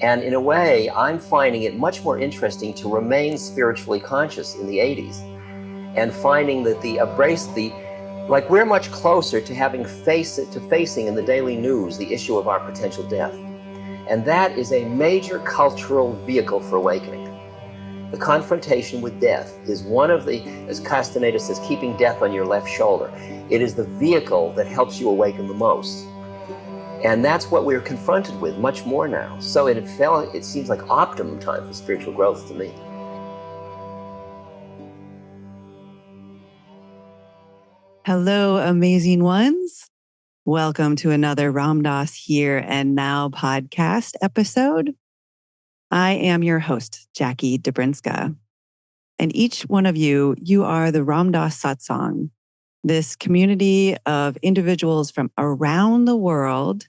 And in a way, I'm finding it much more interesting to remain spiritually conscious in the 80s and finding that like we're much closer to facing in the daily news the issue of our potential death. And that is a major cultural vehicle for awakening. The confrontation with death is one of the, as Castaneda says, keeping death on your left shoulder. It is the vehicle that helps you awaken the most. And that's what we're confronted with much more now. So it seems like optimum time for spiritual growth to me. Hello, amazing ones. Welcome to another Ram Dass Here and Now podcast episode. I am your host, Jackie Dobrinska. And each one of you are the Ram Dass Satsang, this community of individuals from around the world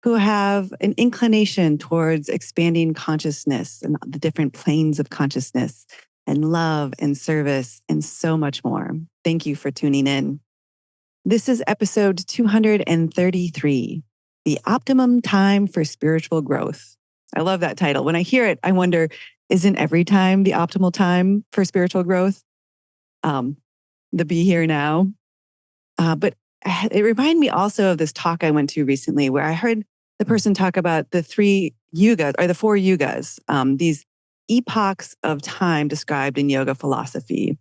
who have an inclination towards expanding consciousness and the different planes of consciousness and love and service and so much more. Thank you for tuning in. This is episode 233, The Optimum Time for Spiritual Growth. I love that title. When I hear it, I wonder, isn't every time the optimal time for spiritual growth? The be here now. But it reminded me also of this talk I went to recently where I heard the person talk about the three yugas, or the four yugas, these epochs of time described in yoga philosophy,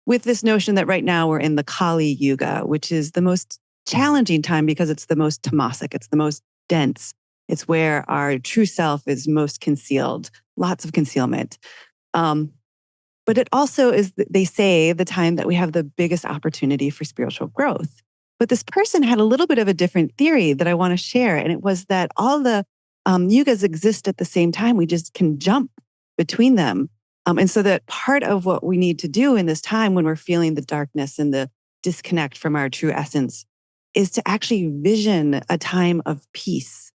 with this notion that right now we're in the Kali Yuga, which is the most challenging time because it's the most tamasic, it's the most dense. It's where our true self is most concealed, lots of concealment. But it also is, they say, the time that we have the biggest opportunity for spiritual growth. But this person had a little bit of a different theory that I want to share. And it was that all the yugas exist at the same time. We just can jump between them. And so that part of what we need to do in this time when we're feeling the darkness and the disconnect from our true essence is to actually vision a time of peace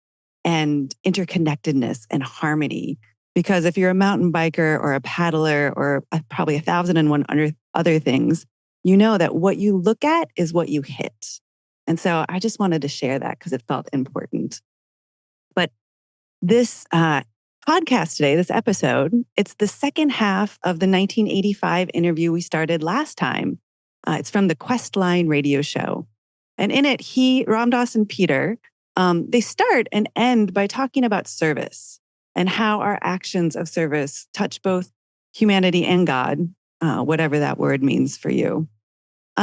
and interconnectedness and harmony. Because if you're a mountain biker or a paddler or probably 1,001 other things, you know that what you look at is what you hit. And so I just wanted to share that because it felt important. But this podcast today, this episode, it's the second half of the 1985 interview we started last time. It's from the Questline radio show. And in it, Ram Dass and Peter, they start and end by talking about service and how our actions of service touch both humanity and God, whatever that word means for you.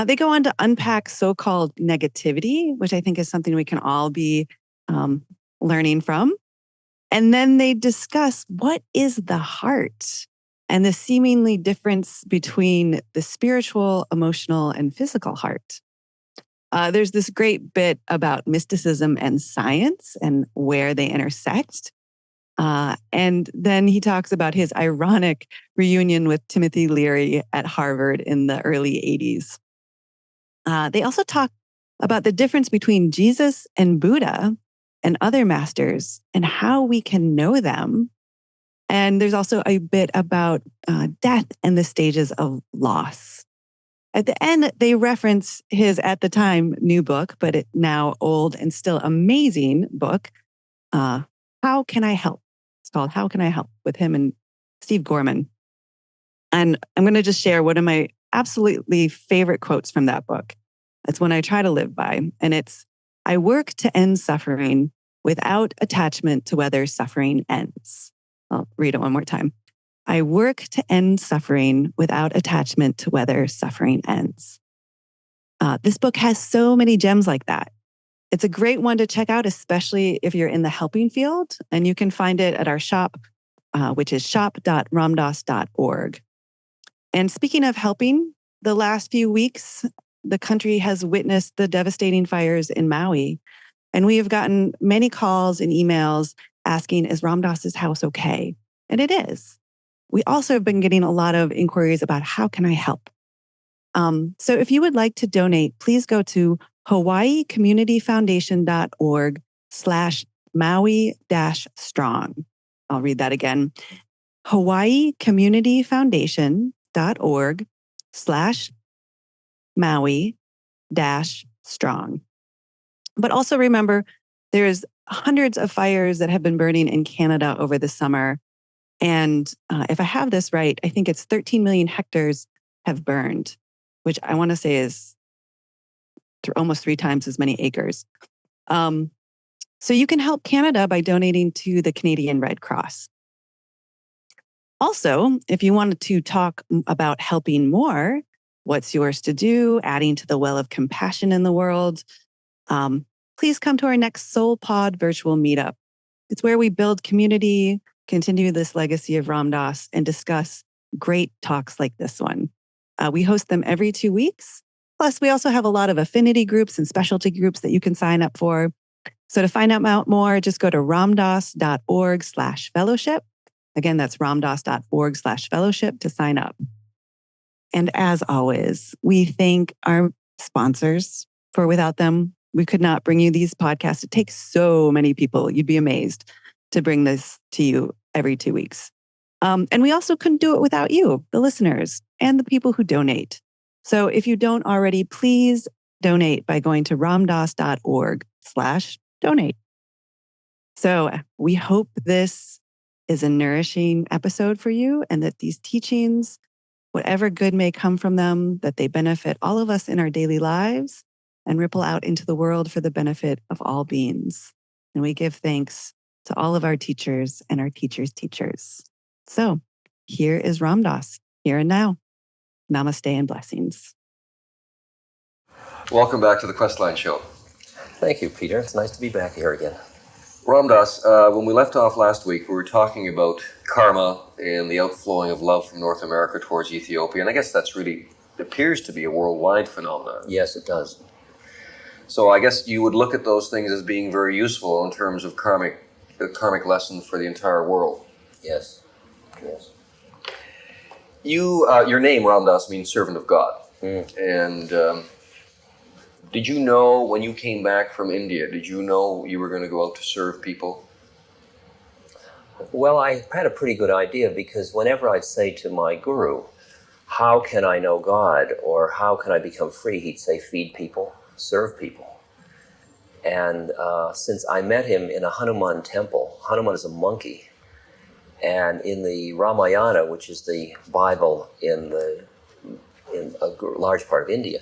They go on to unpack so-called negativity, which I think is something we can all be learning from. And then they discuss what is the heart and the seemingly difference between the spiritual, emotional, and physical heart. There's this great bit about mysticism and science and where they intersect. And then he talks about his ironic reunion with Timothy Leary at Harvard in the early 80s. They also talk about the difference between Jesus and Buddha and other masters and how we can know them. And there's also a bit about death and the stages of loss. At the end, they reference his, at the time, new book, but it now old and still amazing book, How Can I Help? It's called How Can I Help? With him and Steve Gorman. And I'm going to just share one of my absolutely favorite quotes from that book. It's one I try to live by. And it's, I work to end suffering without attachment to whether suffering ends. I'll read it one more time. I work to end suffering without attachment to whether suffering ends. This book has so many gems like that. It's a great one to check out, especially if you're in the helping field. And you can find it at our shop, which is shop.ramdass.org. And speaking of helping, the last few weeks, the country has witnessed the devastating fires in Maui. And we have gotten many calls and emails asking, is Ram Dass's house okay? And it is. We also have been getting a lot of inquiries about how can I help? So if you would like to donate, please go to hawaiicommunityfoundation.org/Maui-strong. I'll read that again. hawaiicommunityfoundation.org/Maui-strong. But also remember, There's hundreds of fires that have been burning in Canada over the summer. And if I have this right, I think it's 13 million hectares have burned, which I want to say is almost 3 times as many acres. So you can help Canada by donating to the Canadian Red Cross. Also, if you wanted to talk about helping more, what's yours to do, adding to the well of compassion in the world, please come to our next Soul Pod virtual meetup. It's where we build community, continue this legacy of Ram Dass, and discuss great talks like this one. We host them every 2 weeks. Plus, we also have a lot of affinity groups and specialty groups that you can sign up for. So to find out more, just go to ramdass.org/fellowship. Again, that's ramdass.org/fellowship to sign up. And as always, we thank our sponsors, for without them, we could not bring you these podcasts. It takes so many people. You'd be amazed to bring this to you every 2 weeks. And we also couldn't do it without you, the listeners, and the people who donate. So if you don't already, please donate by going to ramdass.org/donate. So we hope this is a nourishing episode for you and that these teachings, whatever good may come from them, that they benefit all of us in our daily lives and ripple out into the world for the benefit of all beings. And we give thanks to all of our teachers and our teachers' teachers. So here is Ram Dass, here and now. Namaste and blessings. Welcome back to the Questline show. Thank you, Peter. It's nice to be back here again. Ram Dass, when we left off last week, we were talking about karma and the outflowing of love from North America towards Ethiopia. And I guess that's really appears to be a worldwide phenomenon. Yes, it does. So I guess you would look at those things as being very useful in terms of karmic lessons for the entire world. Yes. Yes. Your name, Ram Dass, means servant of God. And did you know when you came back from India, did you know you were going to go out to serve people? Well, I had a pretty good idea because whenever I'd say to my guru, how can I know God or how can I become free, he'd say, feed people, serve people. And since I met him in a Hanuman temple, Hanuman is a monkey, and in the Ramayana, which is the Bible in a large part of India,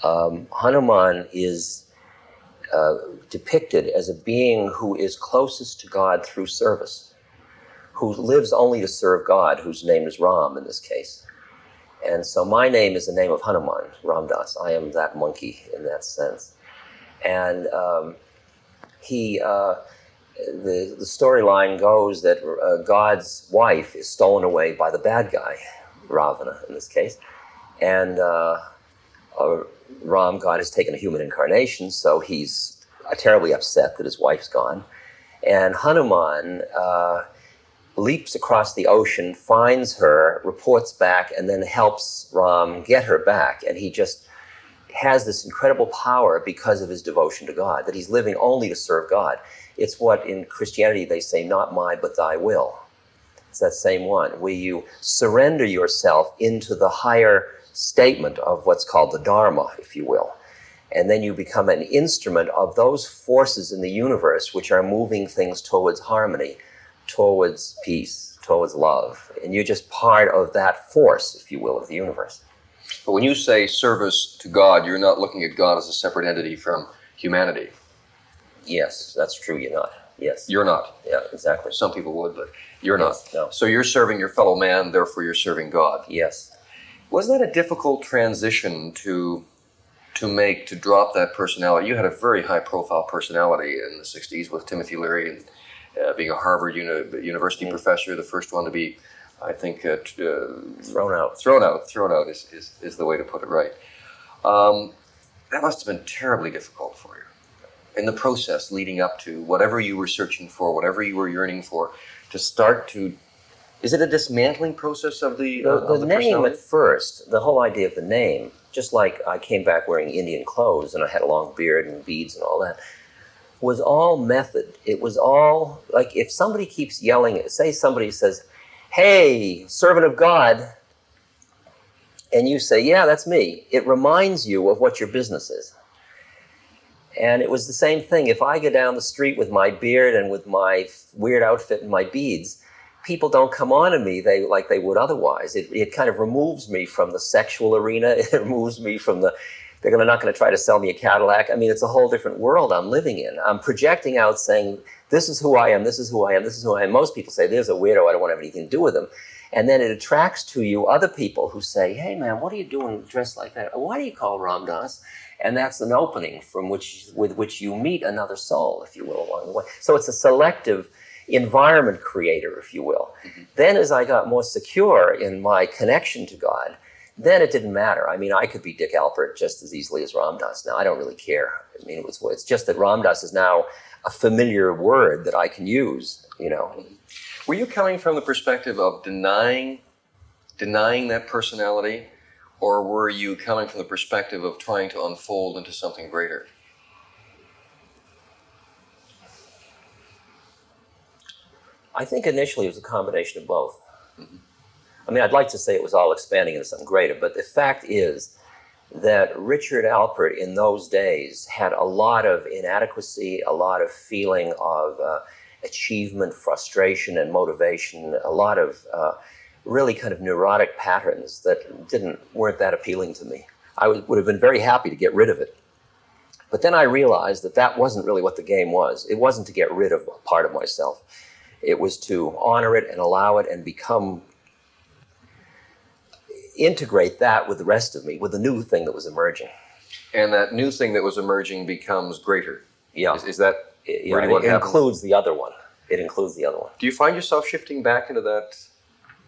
Hanuman is depicted as a being who is closest to God through service, who lives only to serve God, whose name is Ram in this case. And so my name is the name of Hanuman, Ram Dass. I am that monkey in that sense. And the storyline goes that God's wife is stolen away by the bad guy, Ravana in this case. And Ram, God, has taken a human incarnation, so he's terribly upset that his wife's gone. And Hanuman leaps across the ocean, finds her, reports back, and then helps Ram get her back. And he just has this incredible power because of his devotion to God, that he's living only to serve God. It's what in Christianity they say, not my, but thy will. It's that same one, where you surrender yourself into the higher statement of what's called the Dharma, if you will. And then you become an instrument of those forces in the universe which are moving things towards harmony, towards peace, towards love. And you're just part of that force, if you will, of the universe. But when you say service to God, you're not looking at God as a separate entity from humanity. Yes, that's true, you're not. Yes. You're not. Yeah, exactly. Some people would, but you're not. No. So you're serving your fellow man, therefore you're serving God. Yes. Was that a difficult transition to make, to drop that personality? You had a very high-profile personality in the 60s with Timothy Leary and being a Harvard University professor, the first one to be, I think, thrown out. Thrown out is the way to put it right. That must have been terribly difficult for you. In the process leading up to whatever you were searching for, whatever you were yearning for, to start to... Is it a dismantling process of the name at first, the whole idea of the name, just like I came back wearing Indian clothes and I had a long beard and beads and all that, was all method. It was all, like if somebody keeps yelling, say somebody says, hey, servant of God, and you say, yeah, that's me, it reminds you of what your business is. And it was the same thing. If I go down the street with my beard and with my weird outfit and my beads, people don't come on to me like they would otherwise. It kind of removes me from the sexual arena. It removes me from they're not going to try to sell me a Cadillac. I mean, it's a whole different world I'm living in. I'm projecting out saying, this is who I am, this is who I am, this is who I am. Most people say, there's a weirdo, I don't want to have anything to do with him. And then it attracts to you other people who say, hey man, what are you doing dressed like that? Why do you call Ram Dass? And that's an opening with which you meet another soul, if you will, along the way. So it's a selective environment creator, if you will. Mm-hmm. Then as I got more secure in my connection to God, then it didn't matter. I mean, I could be Dick Alpert just as easily as Ram Dass now. I don't really care. I mean, it's just that Ram Dass is now a familiar word that I can use, you know. Were you coming from the perspective of denying that personality, or were you coming from the perspective of trying to unfold into something greater? I think initially it was a combination of both. Mm-hmm. I mean, I'd like to say it was all expanding into something greater, but the fact is that Richard Alpert in those days had a lot of inadequacy, a lot of feeling of achievement, frustration, and motivation, a lot of really kind of neurotic patterns that weren't that appealing to me. I would have been very happy to get rid of it. But then I realized that wasn't really what the game was. It wasn't to get rid of a part of myself. It was to honor it and allow it and integrate that with the rest of me, with the new thing that was emerging. And that new thing that was emerging becomes greater. Yeah. Is that really what it happens? Includes the other one. It includes the other one. Do you find yourself shifting back into that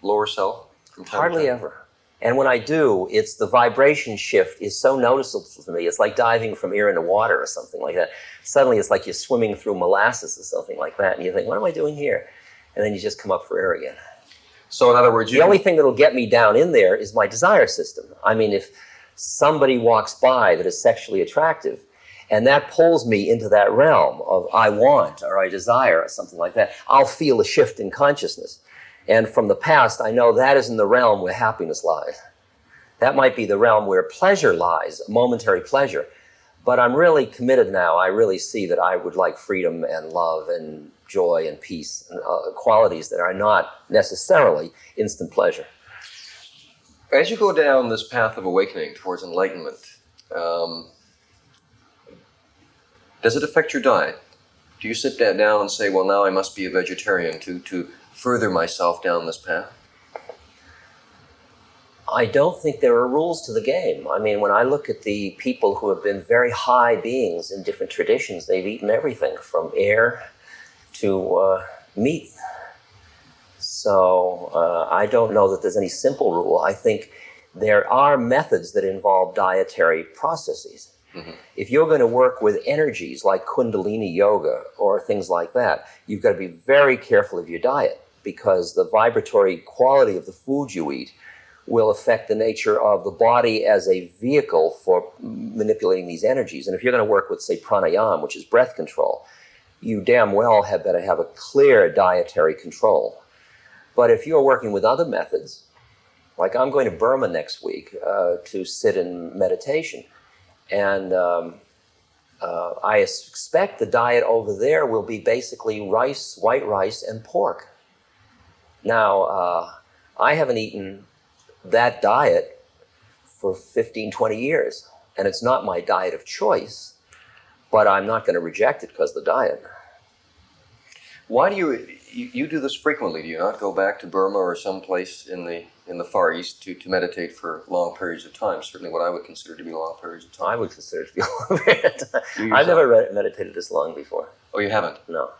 lower self from time to time? Hardly ever. And when I do, it's the vibration shift is so noticeable to me. It's like diving from air into water or something like that. Suddenly it's like you're swimming through molasses or something like that, and you think, what am I doing here? And then you just come up for air again. So in other words, the only thing that'll get me down in there is my desire system. I mean, if somebody walks by that is sexually attractive, and that pulls me into that realm of I want or I desire or something like that, I'll feel a shift in consciousness. And from the past, I know that isn't the realm where happiness lies. That might be the realm where pleasure lies, momentary pleasure. But I'm really committed now. I really see that I would like freedom and love and joy and peace, and qualities that are not necessarily instant pleasure. As you go down this path of awakening towards enlightenment, does it affect your diet? Do you sit down and say, well, now I must be a vegetarian to further myself down this path? I don't think there are rules to the game. I mean, when I look at the people who have been very high beings in different traditions, they've eaten everything from air to meat. So I don't know that there's any simple rule. I think there are methods that involve dietary processes. Mm-hmm. If you're going to work with energies like Kundalini yoga or things like that, you've got to be very careful of your diet, because the vibratory quality of the food you eat will affect the nature of the body as a vehicle for manipulating these energies. And if you're going to work with, say, pranayama, which is breath control, you damn well had better have a clear dietary control. But if you're working with other methods, like I'm going to Burma next week to sit in meditation, and I expect the diet over there will be basically rice, white rice, and pork. Now, I haven't eaten that diet for 15, 20 years, and it's not my diet of choice, but I'm not going to reject it because of the diet. Why do you do this frequently? Do you not go back to Burma or someplace in the Far East to meditate for long periods of time? Certainly what I would consider to be long periods of time. I would consider it to be long periods of time. I've never meditated this long before. Oh, you haven't? No.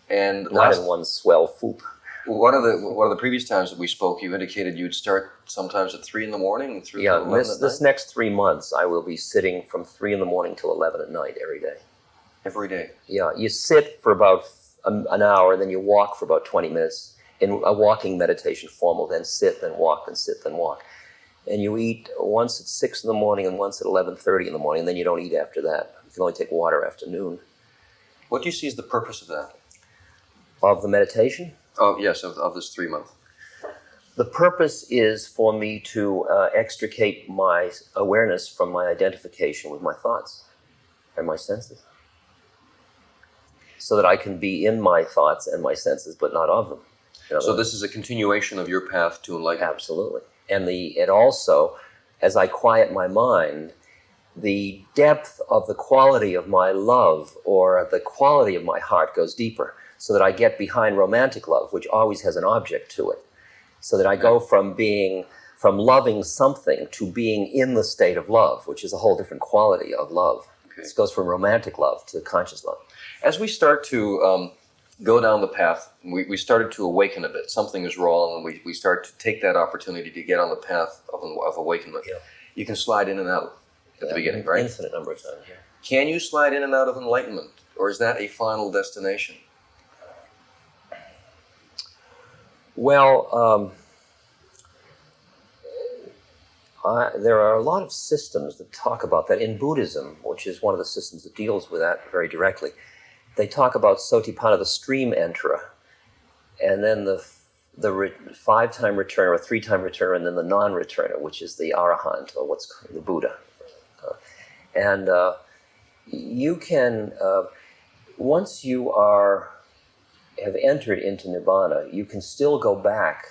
And not in one swell foop. One of the previous times that we spoke, you indicated you'd start sometimes at 3 in the morning through 11 at night? This next 3 months, I will be sitting from 3 in the morning till 11 at night every day. Every day? Yeah, you sit for about an hour, then you walk for about 20 minutes in a walking meditation formal, then sit, then walk, then sit, then walk. And you eat once at 6 in the morning and once at 11:30 in the morning, and then you don't eat after that. You can only take water after noon. What do you see as the purpose of that? Of the meditation? Oh, yes, of this 3 month. The purpose is for me to extricate my awareness from my identification with my thoughts and my senses. so that I can be in my thoughts and my senses, but not of them. So this is a continuation of your path to enlightenment. Absolutely. And it also, as I quiet my mind, the depth of the quality of my love or the quality of my heart goes deeper, so that I get behind romantic love, which always has an object to it. So that I go from loving something to being in the state of love, which is a whole different quality of love. Okay. This goes from romantic love to conscious love. As we start to go down the path, we started to awaken a bit. Something is wrong, and we start to take that opportunity to get on the path of awakenment. Yeah. You can slide in and out at the beginning, right? Infinite number of times, yeah. Can you slide in and out of enlightenment, or is that a final destination? Well, there are a lot of systems that talk about that. In Buddhism, which is one of the systems that deals with that very directly, they talk about Sotipanna, the stream enterer, and then the 5-time returner or 3-time returner, and then the non-returner, which is the Arahant, or what's called the Buddha. And you can, once you have entered into Nibbana, you can still go back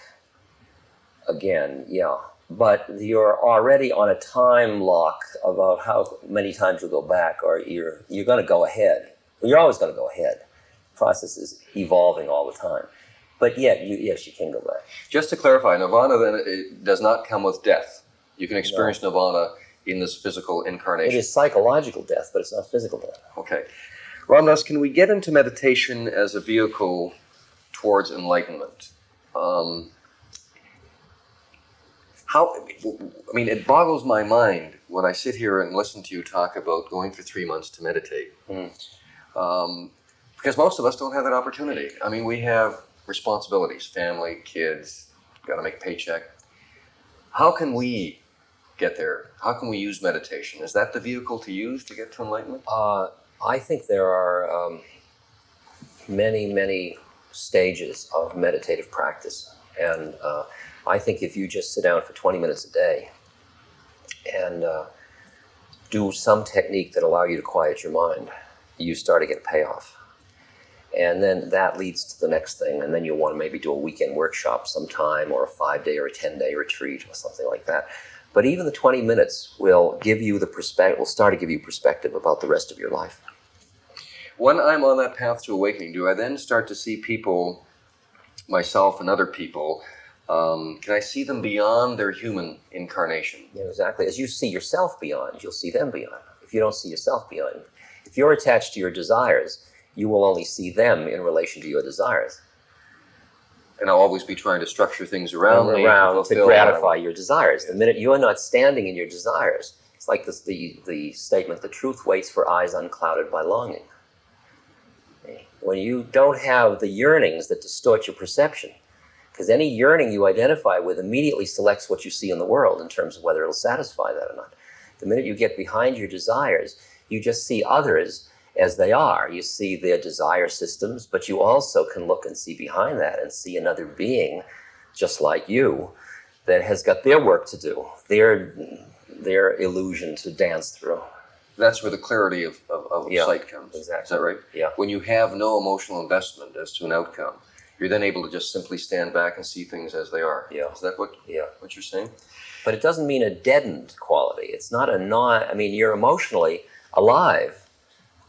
again, yeah. But you're already on a time lock about how many times you'll go back, or you're going to go ahead. You're always going to go ahead. The process is evolving all the time. But yet, yes, you can go back. Just to clarify, nirvana then it does not come with death. You can experience nirvana in this physical incarnation. It is psychological death, but it's not physical death. Okay. Ramdas, can we get into meditation as a vehicle towards enlightenment? It boggles my mind when I sit here and listen to you talk about going for 3 months to meditate. Because most of us don't have that opportunity. I mean, we have responsibilities, family, kids, got to make a paycheck. How can we get there? How can we use meditation? Is that the vehicle to use to get to enlightenment? I think there are many, many stages of meditative practice. And I think if you just sit down for 20 minutes a day and do some technique that allow you to quiet your mind, you start to get a payoff. And then that leads to the next thing, and then you'll want to maybe do a weekend workshop sometime, or a 5-day or a 10-day retreat or something like that. But even the 20 minutes will give you will start to give you perspective about the rest of your life. When I'm on that path to awakening, do I then start to see people, myself and other people, can I see them beyond their human incarnation? Yeah, exactly. As you see yourself beyond, you'll see them beyond. If you don't see yourself beyond, if you're attached to your desires, you will only see them in relation to your desires. And I'll always be trying to structure things around to gratify your desires. The minute you are not standing in your desires, it's like the statement, the truth waits for eyes unclouded by longing. When you don't have the yearnings that distort your perception, because any yearning you identify with immediately selects what you see in the world in terms of whether it'll satisfy that or not. The minute you get behind your desires, you just see others as they are. You see their desire systems, but you also can look and see behind that and see another being just like you that has got their work to do, their illusion to dance through. That's where the clarity of sight comes. Exactly. Is that right? Yeah. When you have no emotional investment as to an outcome, you're then able to just simply stand back and see things as they are. Yeah. Is that what you're saying? But it doesn't mean a deadened quality. It's not you're emotionally alive.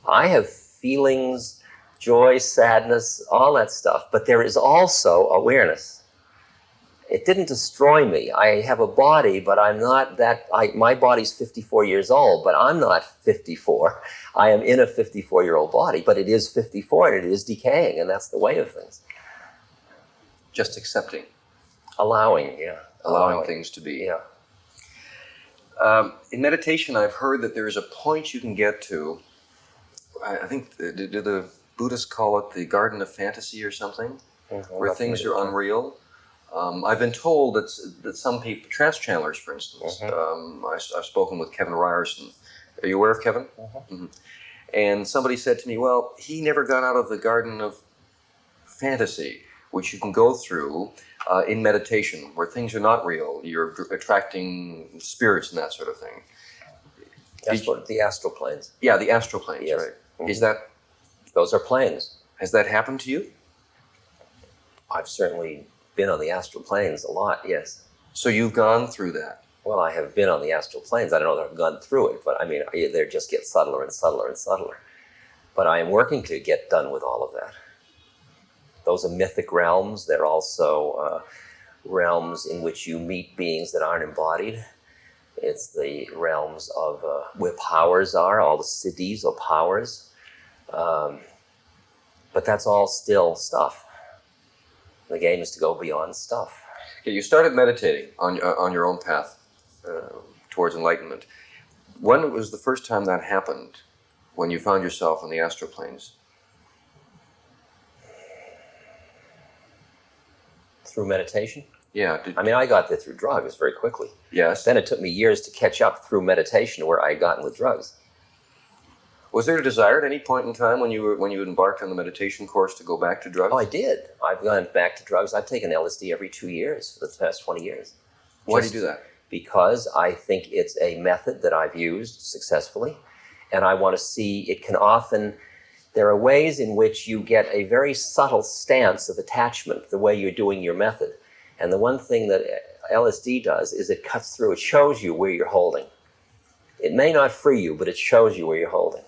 I have feelings, joy, sadness, all that stuff, but there is also awareness. It didn't destroy me. I have a body, but I'm not my body's 54 years old, but I'm not 54. I am in a 54-year-old body, but it is 54 and it is decaying, and that's the way of things. Just accepting. Allowing things to be. Yeah. In meditation, I've heard that there is a point you can get to, I think, do the Buddhists call it the garden of fantasy or something, where things are unreal? I've been told that some people, trance channelers, for instance, I've spoken with Kevin Ryerson. Are you aware of Kevin? Mm-hmm. And somebody said to me, well, he never got out of the garden of fantasy, which you can go through in meditation, where things are not real. You're attracting spirits and that sort of thing. That's what the astral planes. Yeah, the astral planes, yes. right. Mm-hmm. Is that? Those are planes. Has that happened to you? I've certainly been on the astral planes a lot, yes. So you've gone through that. Well, I have been on the astral planes. I don't know that I've gone through it, but I mean, they just get subtler and subtler and subtler. But I am working to get done with all of that. Those are mythic realms. They're also realms in which you meet beings that aren't embodied. It's the realms of where powers are, all the siddhis or powers. But that's all still stuff. The game is to go beyond stuff. Okay, you started meditating on your own path towards enlightenment. When was the first time that happened, when you found yourself in the astral planes? Through meditation? Yeah. I mean, I got there through drugs very quickly. Yes. Then it took me years to catch up through meditation to where I had gotten with drugs. Was there a desire at any point in time when you embarked on the meditation course to go back to drugs? Oh, I did. I've gone back to drugs. I've taken LSD every 2 years for the past 20 years. Why do you do that? Because I think it's a method that I've used successfully, and I want to see it can often. There are ways in which you get a very subtle stance of attachment the way you're doing your method. And the one thing that LSD does is it cuts through. It shows you where you're holding. It may not free you, but it shows you where you're holding.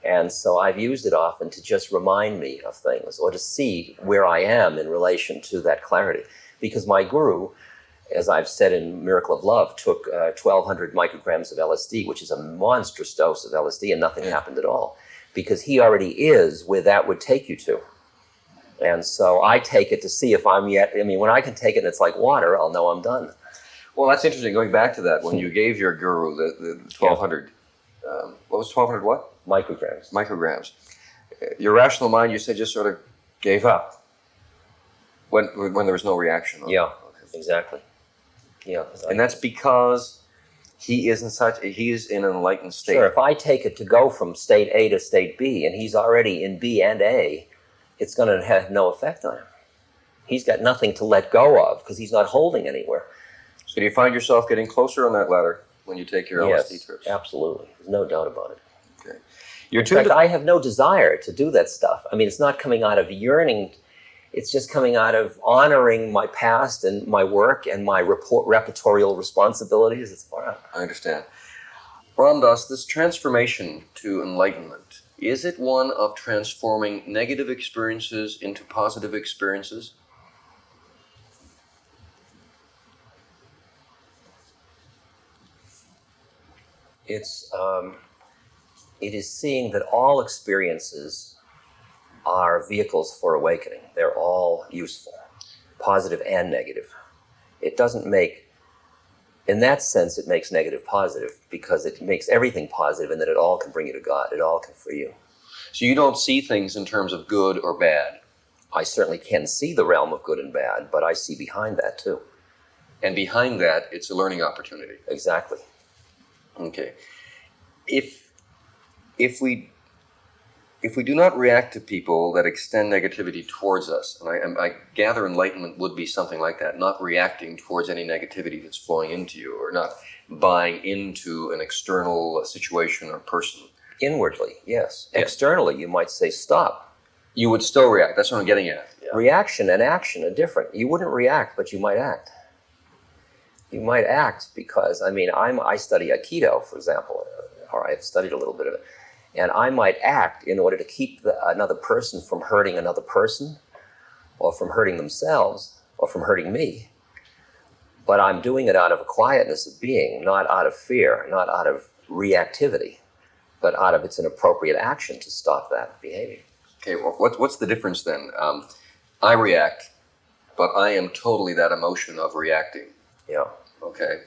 And so I've used it often to just remind me of things or to see where I am in relation to that clarity. Because my guru, as I've said in Miracle of Love, took 1,200 micrograms of LSD, which is a monstrous dose of LSD, and nothing happened at all. Because he already is where that would take you to. And so I take it to see if I'm yet, I mean, when I can take it and it's like water, I'll know I'm done. Well, that's interesting. Going back to that, when you gave your guru the 1,200, what was 1,200 what? Micrograms. Micrograms. Your rational mind, you said, just sort of gave up when there was no reaction. Yeah, exactly. Yeah. And that's because he is in an enlightened state. Sure, if I take it to go from state A to state B, and he's already in B and A, it's going to have no effect on him. He's got nothing to let go of because he's not holding anywhere. So do you find yourself getting closer on that ladder when you take your LSD trips? Yes, absolutely. There's no doubt about it. Okay. In fact, I have no desire to do that stuff. I mean, it's not coming out of yearning. It's just coming out of honoring my past and my work and my repertorial responsibilities. It's far out. I understand. Ram Dass, this transformation to enlightenment, is it one of transforming negative experiences into positive experiences? It is seeing that all experiences are vehicles for awakening. They're all useful, positive and negative. It doesn't make, in that sense, it makes negative positive because it makes everything positive and that it all can bring you to God. It all can free you. So you don't see things in terms of good or bad? I certainly can see the realm of good and bad, but I see behind that too. And behind that, it's a learning opportunity. Exactly. Okay. If we do not react to people that extend negativity towards us, and I gather enlightenment would be something like that, not reacting towards any negativity that's flowing into you, or not buying into an external situation or person. Inwardly, yes. Yeah. Externally, you might say, stop. You would still react. That's what I'm getting at. Yeah. Reaction and action are different. You wouldn't react, but you might act. You might act because, I mean, I study Aikido, for example, or I've studied a little bit of it, and I might act in order to keep another person from hurting another person, or from hurting themselves, or from hurting me. But I'm doing it out of a quietness of being, not out of fear, not out of reactivity, but out of it's an appropriate action to stop that behavior. Okay, well, what's the difference then? I react, but I am totally that emotion of reacting. Yeah. Okay.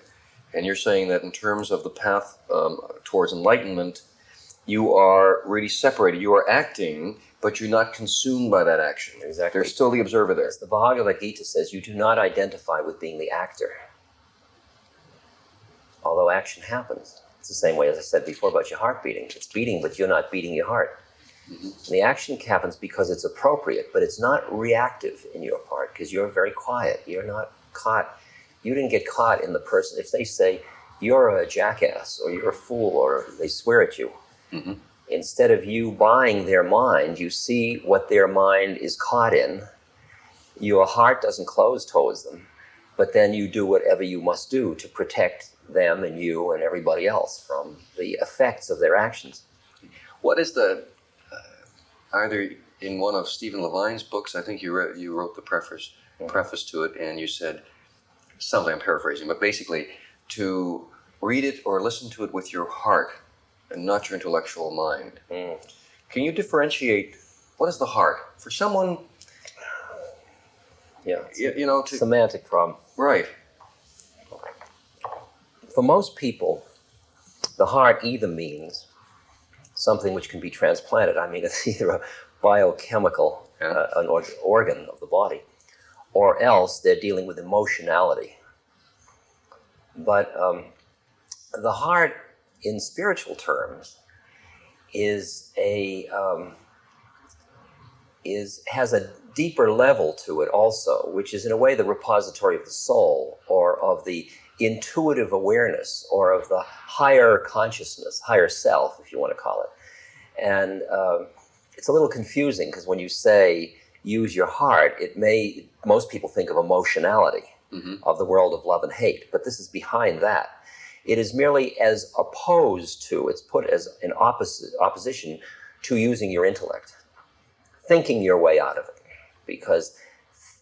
And you're saying that in terms of the path towards enlightenment, you are really separated. You are acting, but you're not consumed by that action. Exactly. There's still the observer there. As the Bhagavad Gita says, you do not identify with being the actor. Although action happens. It's the same way as I said before about your heart beating. It's beating, but you're not beating your heart. Mm-hmm. And the action happens because it's appropriate, but it's not reactive in your part because you're very quiet. You're not caught. You didn't get caught in the person. If they say, you're a jackass, or you're a fool, or they swear at you, mm-hmm. Instead of you buying their mind, you see what their mind is caught in. Your heart doesn't close towards them, but then you do whatever you must do to protect them and you and everybody else from the effects of their actions. What is the, either in one of Stephen Levine's books, I think you wrote the preface to it, and you said, something I'm paraphrasing, but basically to read it or listen to it with your heart and not your intellectual mind. Can you differentiate what is the heart? For someone, semantic problem. Right. For most people, the heart either means something which can be transplanted. I mean, it's either a biochemical, an organ of the body, or else they're dealing with emotionality. But the heart, in spiritual terms, has a deeper level to it also, which is in a way the repository of the soul, or of the intuitive awareness, or of the higher consciousness, higher self, if you want to call it. And it's a little confusing, because when you say use your heart, most people think of emotionality, of the world of love and hate, but this is behind that. It is merely as opposed to, it's put as an opposition to using your intellect, thinking your way out of it. Because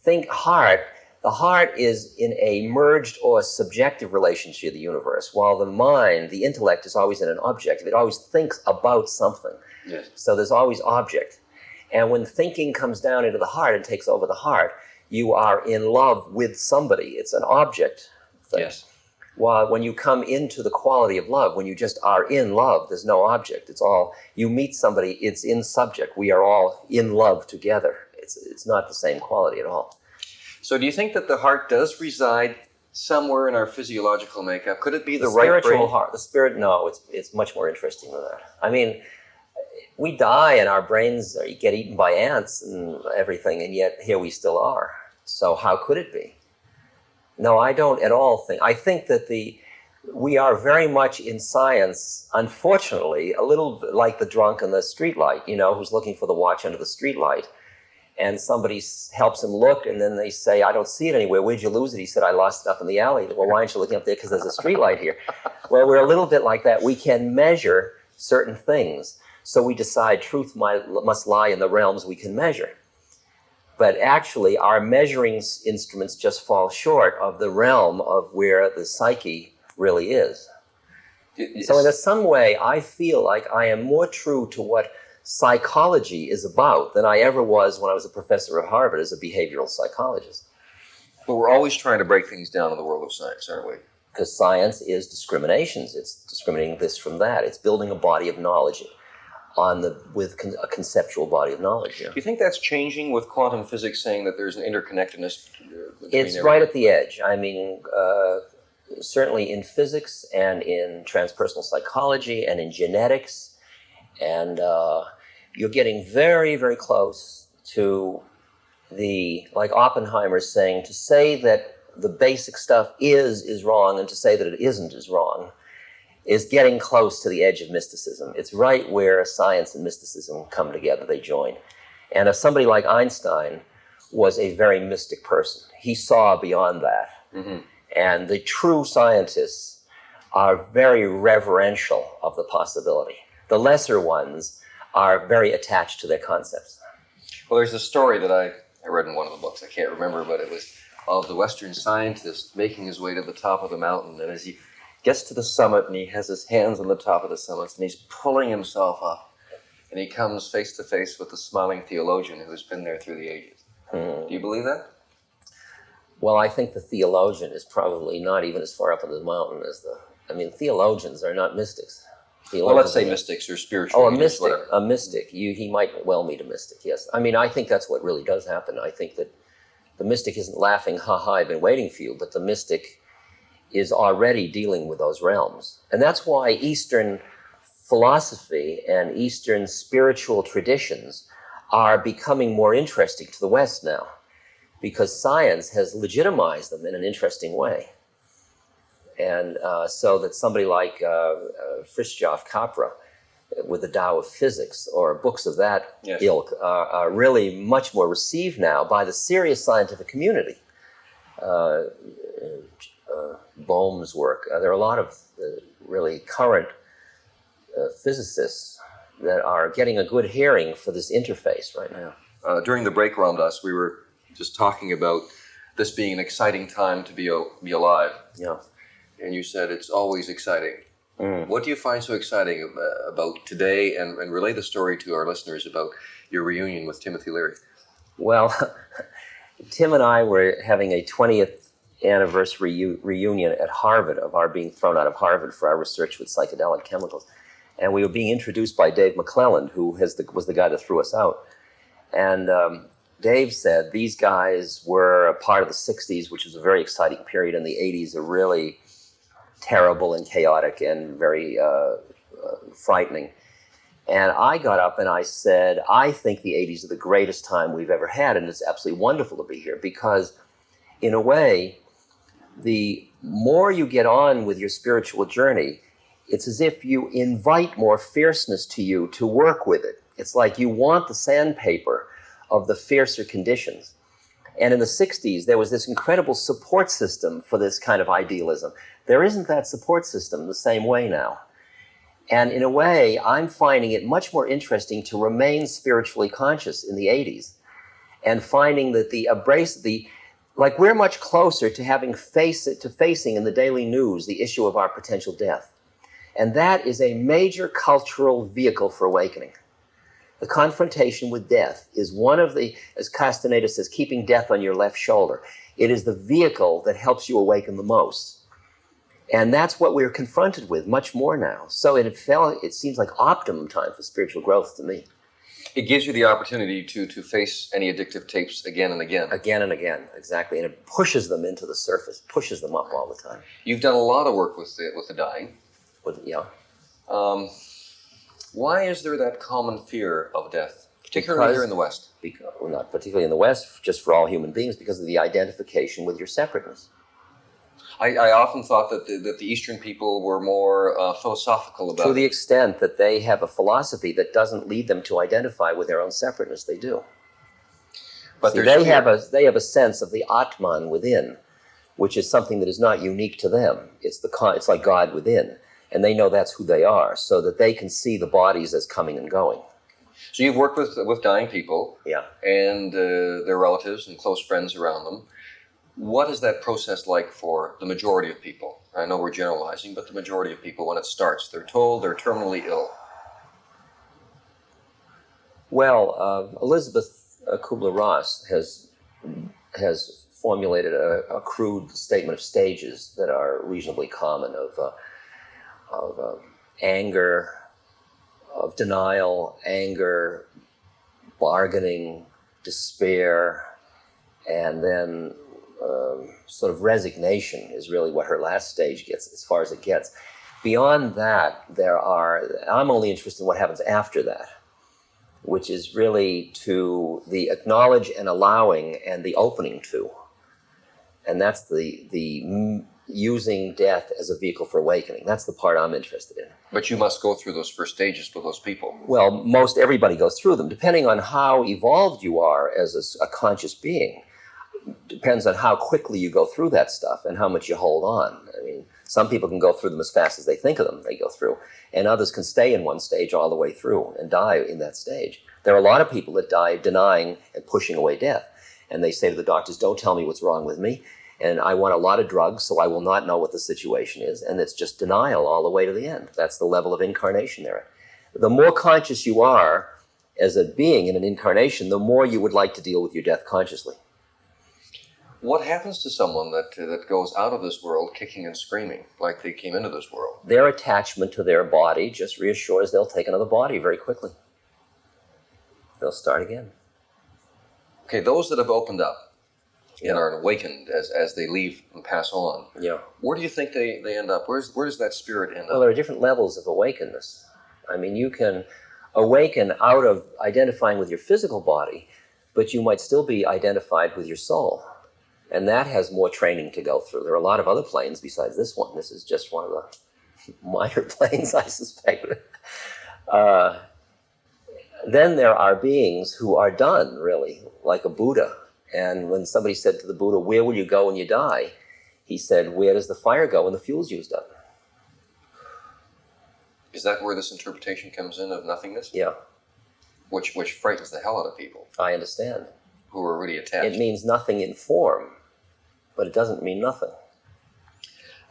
the heart is in a merged or subjective relationship to the universe, while the mind, the intellect, is always in an objective. It always thinks about something. Yes. So there's always object. And when thinking comes down into the heart and takes over the heart, you are in love with somebody. It's an object thing. Yes. While when you come into the quality of love, when you just are in love, there's no object. It's all, you meet somebody, it's in subject. We are all in love together. It's not the same quality at all. So do you think that the heart does reside somewhere in our physiological makeup? Could it be the right spiritual brain? heart? The spirit, no, it's much more interesting than that. I mean, we die and our brains get eaten by ants and everything, and yet here we still are. So how could it be? No, I don't at all think. I think that we are very much in science, unfortunately, a little bit like the drunk on the streetlight, who's looking for the watch under the streetlight. And somebody helps him look, and then they say, I don't see it anywhere. Where'd you lose it? He said, I lost it up in the alley. Well, why aren't you looking up there? Because there's a street light here. Well, we're a little bit like that. We can measure certain things. So we decide truth must lie in the realms we can measure. But actually, our measuring instruments just fall short of the realm of where the psyche really is. So in some way, I feel like I am more true to what psychology is about than I ever was when I was a professor at Harvard as a behavioral psychologist. But we're always trying to break things down in the world of science, aren't we? Because science is discriminations. It's discriminating this from that. It's building a body of knowledge with a conceptual body of knowledge. Yeah. Do you think that's changing with quantum physics saying that there's an interconnectedness between It's right at the edge. I mean, certainly in physics and in transpersonal psychology and in genetics, and you're getting very, very close to like Oppenheimer's saying, to say that the basic stuff is wrong and to say that it isn't is wrong, is getting close to the edge of mysticism. It's right where science and mysticism come together, they join. And if somebody like Einstein was a very mystic person, he saw beyond that. Mm-hmm. And the true scientists are very reverential of the possibility. The lesser ones are very attached to their concepts. Well, there's a story that I read in one of the books, I can't remember, but it was of the Western scientist making his way to the top of the mountain, and as he gets to the summit and he has his hands on the top of the summit and he's pulling himself up, and he comes face to face with the smiling theologian who's been there through the ages. Do you believe that? Well, I think the theologian is probably not even as far up on the mountain as theologians are not mystics. Well, let's say mystics or spiritual leaders, whatever. A mystic. He might well meet a mystic, yes. I mean, I think that's what really does happen. I think that the mystic isn't laughing, ha-ha, I've been waiting for you, but the mystic is already dealing with those realms. And that's why Eastern philosophy and Eastern spiritual traditions are becoming more interesting to the West now, because science has legitimized them in an interesting way. And so that somebody like Fritjof Capra with the Tao of physics or books of that Yes. ilk are really much more received now by the serious scientific community. Bohm's work. There are a lot of really current physicists that are getting a good hearing for this interface right now. During the break, Ramdas, we were just talking about this being an exciting time to be alive. Yeah. And you said it's always exciting. What do you find so exciting about today, and relay the story to our listeners about your reunion with Timothy Leary? Well, Tim and I were having a 20th anniversary reunion at Harvard of our being thrown out of Harvard for our research with psychedelic chemicals. And we were being introduced by Dave McClelland, who was the guy that threw us out. And Dave said these guys were a part of the 60s, which was a very exciting period, and the 80s are really terrible and chaotic and very frightening. And I got up and I said, I think the 80s are the greatest time we've ever had, and it's absolutely wonderful to be here because, in a way, the more you get on with your spiritual journey, it's as if you invite more fierceness to you to work with it. It's like you want the sandpaper of the fiercer conditions. And in the 60s, there was this incredible support system for this kind of idealism. There isn't that support system the same way now. And in a way, I'm finding it much more interesting to remain spiritually conscious in the 80s and finding that like we're much closer to facing in the daily news the issue of our potential death. And that is a major cultural vehicle for awakening. The confrontation with death is one of the, as Castaneda says, keeping death on your left shoulder. It is the vehicle that helps you awaken the most. And that's what we're confronted with much more now. So it seems like optimum time for spiritual growth to me. It gives you the opportunity to face any addictive tapes again and again. Again and again, exactly. And it pushes them into the surface, pushes them up all the time. You've done a lot of work with the dying. Yeah. Why is there that common fear of death, particularly here in the West? Well, not particularly in the West, just for all human beings, because of the identification with your separateness. I often thought that the Eastern people were more philosophical about it. To the extent that they have a philosophy that doesn't lead them to identify with their own separateness, they do. But see, they have a sense of the Atman within, which is something that is not unique to them. It's like God within. And they know that's who they are, so that they can see the bodies as coming and going. So you've worked with dying people, yeah, and their relatives and close friends around them. What is that process like for the majority of people? I know we're generalizing, but the majority of people, when it starts, they're told they're terminally ill. Well, Elizabeth Kubler-Ross has formulated a crude statement of stages that are reasonably common of anger, of denial, anger, bargaining, despair, and then sort of resignation is really what her last stage gets, as far as it gets. Beyond that, I'm only interested in what happens after that, which is really to the acknowledge and allowing and the opening to. And that's the using death as a vehicle for awakening. That's the part I'm interested in. But you must go through those first stages with those people. Well, most everybody goes through them, depending on how evolved you are as a conscious being. Depends on how quickly you go through that stuff and how much you hold on. I mean, some people can go through them as fast as they think of them, they go through. And others can stay in one stage all the way through and die in that stage. There are a lot of people that die denying and pushing away death. And they say to the doctors, don't tell me what's wrong with me. And I want a lot of drugs, so I will not know what the situation is. And it's just denial all the way to the end. That's the level of incarnation there. The more conscious you are as a being in an incarnation, the more you would like to deal with your death consciously. What happens to someone that goes out of this world kicking and screaming like they came into this world? Their attachment to their body just reassures they'll take another body very quickly. They'll start again. Okay, those that have opened up and are awakened as they leave and pass on, where do you think they end up? Where does that spirit end up? Well, there are different levels of awakenness. I mean, you can awaken out of identifying with your physical body, but you might still be identified with your soul. And that has more training to go through. There are a lot of other planes besides this one. This is just one of the minor planes, I suspect. Then there are beings who are done, really, like a Buddha. And when somebody said to the Buddha, "Where will you go when you die?" He said, "Where does the fire go when the fuel's used up?" Is that where this interpretation comes in of nothingness? Yeah. Which frightens the hell out of people. I understand. Who are really attached. It means nothing in form, but it doesn't mean nothing.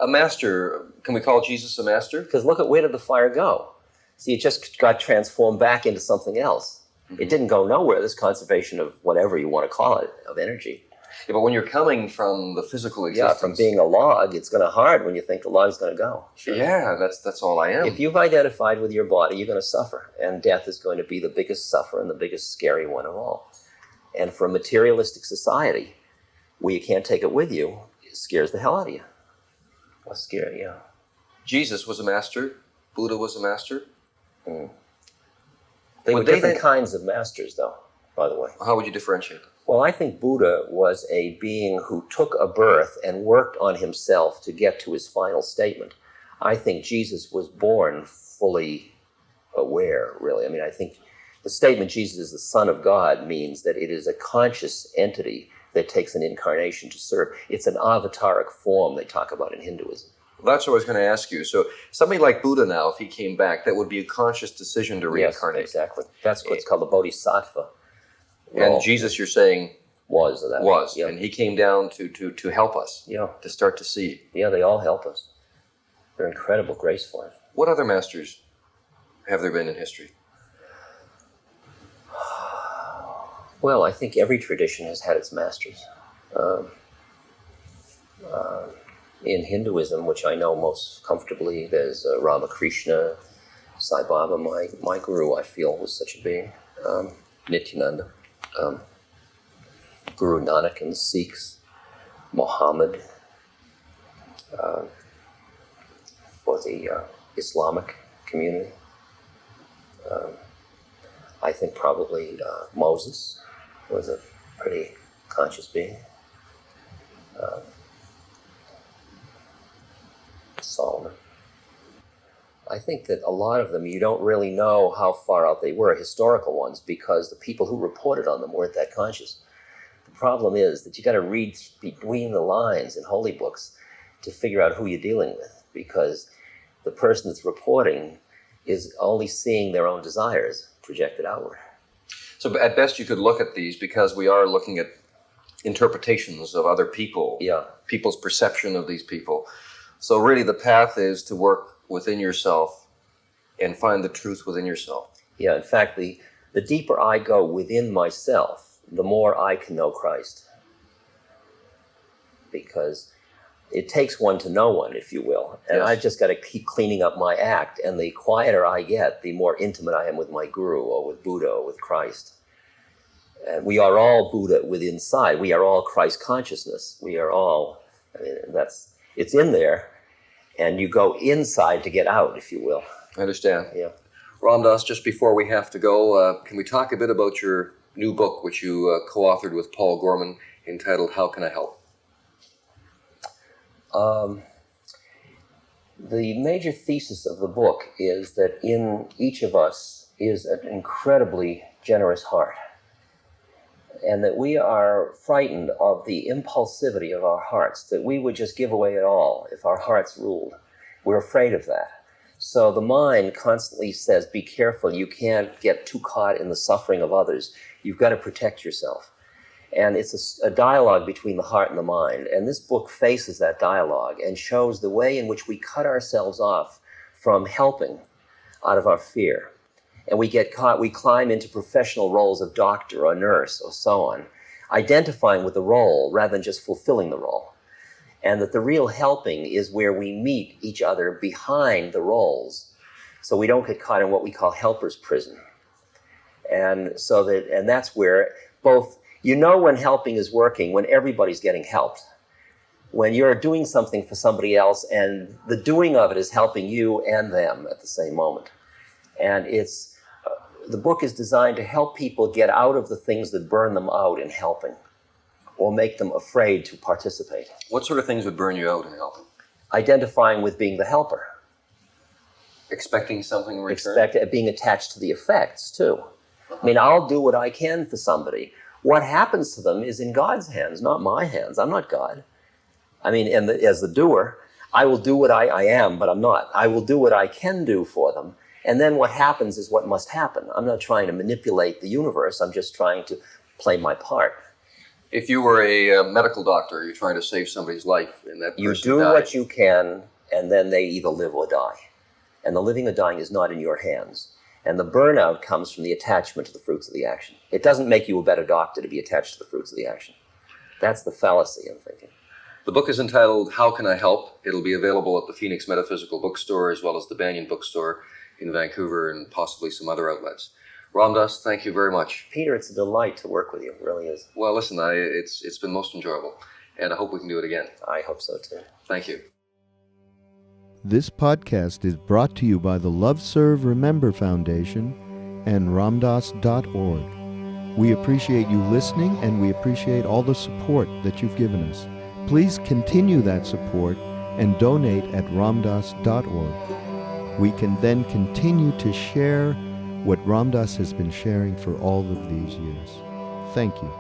A master, can we call Jesus a master? Because look at, where did the fire go? See, it just got transformed back into something else. Mm-hmm. It didn't go nowhere, this conservation of whatever you want to call it, of energy. Yeah, but when you're coming from the physical existence... Yeah, from being a log, it's going to hard when you think the log's going to go. Sure. Yeah, that's all I am. If you've identified with your body, you're going to suffer. And death is going to be the biggest suffer and the biggest scary one of all. And for a materialistic society, where you can't take it with you, it scares the hell out of you. What's scary, yeah. Jesus was a master. Buddha was a master. Mm. They were different kinds of masters, though, by the way. How would you differentiate them? Well, I think Buddha was a being who took a birth and worked on himself to get to his final statement. I think Jesus was born fully aware, really. I mean, I think the statement Jesus is the Son of God means that it is a conscious entity that takes an incarnation to serve. It's an avataric form they talk about in Hinduism. Well, that's what I was going to ask you. So somebody like Buddha now, if he came back, that would be a conscious decision to reincarnate. Yes, exactly. That's what's called the bodhisattva. And Jesus, you're saying, was that. Was. Yeah. And he came down to help us. Yeah. To start to see. Yeah, they all help us. They're incredible grace for us. What other masters have there been in history? Well, I think every tradition has had its masters. In Hinduism, which I know most comfortably, there's Ramakrishna, Sai Baba, my guru, I feel, was such a being. Nityananda, Guru Nanak and the Sikhs, Muhammad, for the Islamic community. I think probably Moses was a pretty conscious being. Solomon. I think that a lot of them, you don't really know how far out they were, historical ones, because the people who reported on them weren't that conscious. The problem is that you got to read between the lines in holy books to figure out who you're dealing with, because the person that's reporting is only seeing their own desires projected outward. So at best you could look at these, because we are looking at interpretations of other people, people's perception of these people. So really the path is to work within yourself and find the truth within yourself. Yeah, in fact, the deeper I go within myself, the more I can know Christ. Because it takes one to know one, if you will. And Yes. I've just got to keep cleaning up my act. And the quieter I get, the more intimate I am with my guru or with Buddha or with Christ. And we are all Buddha within inside. We are all Christ consciousness. We are all, I mean, it's in there. And you go inside to get out, if you will. I understand. Yeah. Ram Dass, just before we have to go, can we talk a bit about your new book, which you co-authored with Paul Gorman, entitled How Can I Help? The major thesis of the book is that in each of us is an incredibly generous heart, and that we are frightened of the impulsivity of our hearts, that we would just give away it all if our hearts ruled. We're afraid of that. So the mind constantly says, be careful, you can't get too caught in the suffering of others. You've got to protect yourself. And it's a dialogue between the heart and the mind. And this book faces that dialogue and shows the way in which we cut ourselves off from helping out of our fear. And we get caught, we climb into professional roles of doctor or nurse or so on, identifying with the role rather than just fulfilling the role. And that the real helping is where we meet each other behind the roles, so we don't get caught in what we call helper's prison. And that's where both, you know when helping is working, when everybody's getting helped. When you're doing something for somebody else and the doing of it is helping you and them at the same moment. And the book is designed to help people get out of the things that burn them out in helping, or make them afraid to participate. What sort of things would burn you out in helping? Identifying with being the helper. Expecting something in return? Being attached to the effects, too. I mean, I'll do what I can for somebody. What happens to them is in God's hands, not my hands. I'm not God. I mean, as the doer, I will do what I am, but I'm not. I will do what I can do for them. And then what happens is what must happen. I'm not trying to manipulate the universe. I'm just trying to play my part. If you were a medical doctor, you're trying to save somebody's life, and that person You do died. what you can, and then they either live or die. And the living or dying is not in your hands. And the burnout comes from the attachment to the fruits of the action. It doesn't make you a better doctor to be attached to the fruits of the action. That's the fallacy, I'm thinking. The book is entitled How Can I Help? It'll be available at the Phoenix Metaphysical Bookstore as well as the Banyan Bookstore in Vancouver and possibly some other outlets. Ram Dass, thank you very much. Peter, it's a delight to work with you. It really is. Well, listen, it's been most enjoyable, and I hope we can do it again. I hope so, too. Thank you. This podcast is brought to you by the Love Serve Remember Foundation and ramdas.org. We appreciate you listening, and we appreciate all the support that you've given us. Please continue that support and donate at ramdas.org. We can then continue to share what Ram Dass has been sharing for all of these years. Thank you.